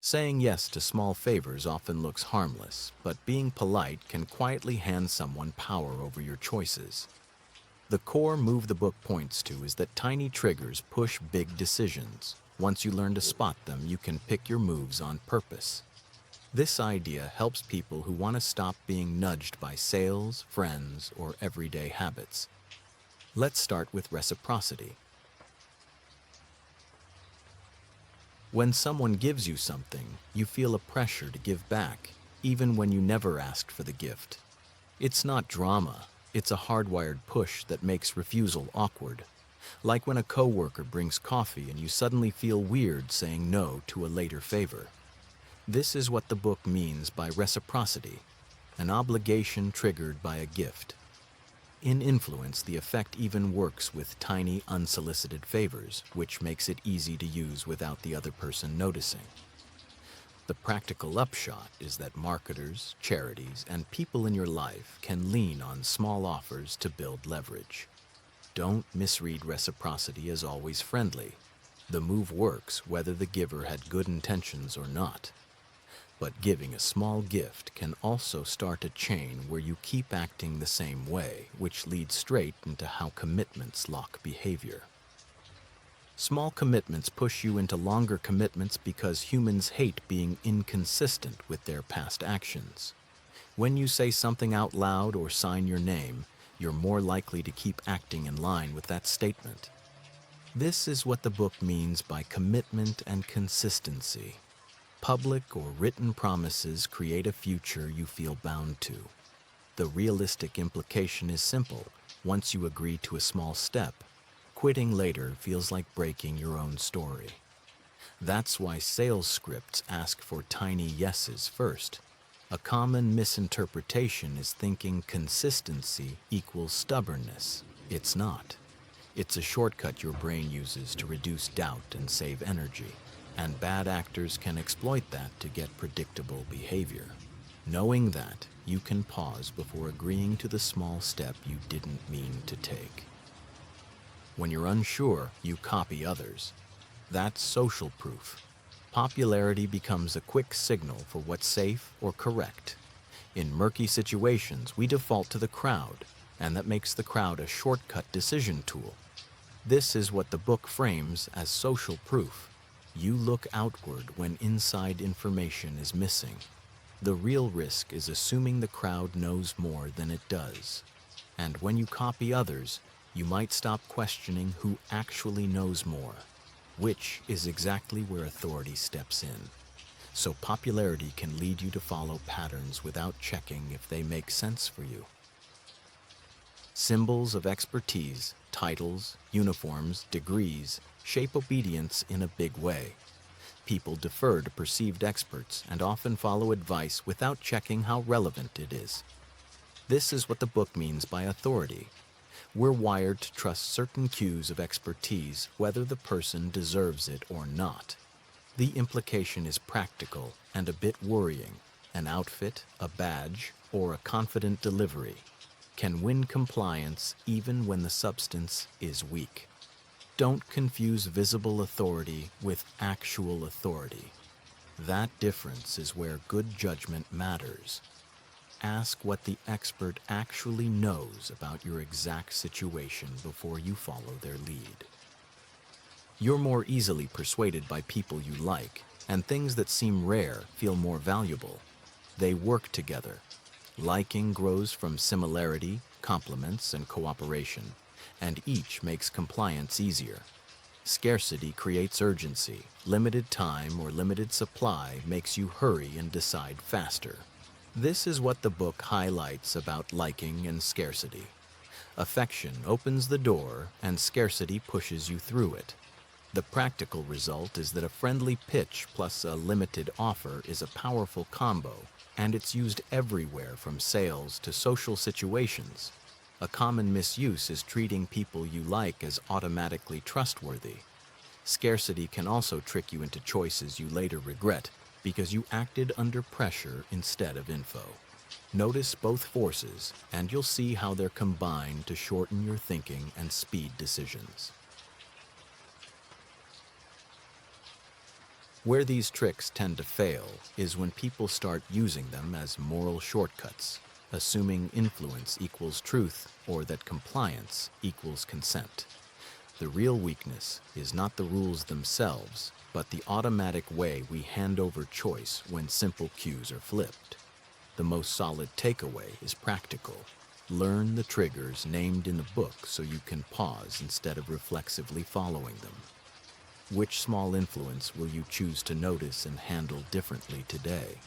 Saying yes to small favors often looks harmless, but being polite can quietly hand someone power over your choices. The core move the book points to is that tiny triggers push big decisions. Once you learn to spot them, you can pick your moves on purpose. This idea helps people who want to stop being nudged by sales, friends, or everyday habits. Let's start with reciprocity. When someone gives you something, you feel a pressure to give back, even when you never asked for the gift. It's not drama, it's a hardwired push that makes refusal awkward. Like when a coworker brings coffee and you suddenly feel weird saying no to a later favor. This is what the book means by reciprocity, an obligation triggered by a gift. In influence, the effect even works with tiny, unsolicited favors, which makes it easy to use without the other person noticing. The practical upshot is that marketers, charities, and people in your life can lean on small offers to build leverage. Don't misread reciprocity as always friendly. The move works whether the giver had good intentions or not. But giving a small gift can also start a chain where you keep acting the same way, which leads straight into how commitments lock behavior. Small commitments push you into longer commitments because humans hate being inconsistent with their past actions. When you say something out loud or sign your name, you're more likely to keep acting in line with that statement. This is what the book means by commitment and consistency. Public or written promises create a future you feel bound to. The realistic implication is simple. Once you agree to a small step, quitting later feels like breaking your own story. That's why sales scripts ask for tiny yeses first. A common misinterpretation is thinking consistency equals stubbornness. It's not. It's a shortcut your brain uses to reduce doubt and save energy. And bad actors can exploit that to get predictable behavior. Knowing that, you can pause before agreeing to the small step you didn't mean to take. When you're unsure, you copy others. That's social proof. Popularity becomes a quick signal for what's safe or correct. In murky situations, we default to the crowd, and that makes the crowd a shortcut decision tool. This is what the book frames as social proof. You look outward when inside information is missing. The real risk is assuming the crowd knows more than it does. And when you copy others, you might stop questioning who actually knows more, which is exactly where authority steps in. So popularity can lead you to follow patterns without checking if they make sense for you. Symbols of expertise, titles, uniforms, degrees, shape obedience in a big way. People defer to perceived experts and often follow advice without checking how relevant it is. This is what the book means by authority. We're wired to trust certain cues of expertise, whether the person deserves it or not. The implication is practical and a bit worrying. An outfit, a badge, or a confident delivery can win compliance even when the substance is weak. Don't confuse visible authority with actual authority. That difference is where good judgment matters. Ask what the expert actually knows about your exact situation before you follow their lead. You're more easily persuaded by people you like, and things that seem rare feel more valuable. They work together. Liking grows from similarity, compliments, and cooperation, and each makes compliance easier. Scarcity creates urgency. Limited time or limited supply makes you hurry and decide faster. This is what the book highlights about liking and scarcity. Affection opens the door, and scarcity pushes you through it. The practical result is that a friendly pitch plus a limited offer is a powerful combo, and it's used everywhere from sales to social situations. A common misuse is treating people you like as automatically trustworthy. Scarcity can also trick you into choices you later regret because you acted under pressure instead of info. Notice both forces, and you'll see how they're combined to shorten your thinking and speed decisions. Where these tricks tend to fail is when people start using them as moral shortcuts, assuming influence equals truth or that compliance equals consent. The real weakness is not the rules themselves, but the automatic way we hand over choice when simple cues are flipped. The most solid takeaway is practical. Learn the triggers named in the book so you can pause instead of reflexively following them. Which small influence will you choose to notice and handle differently today?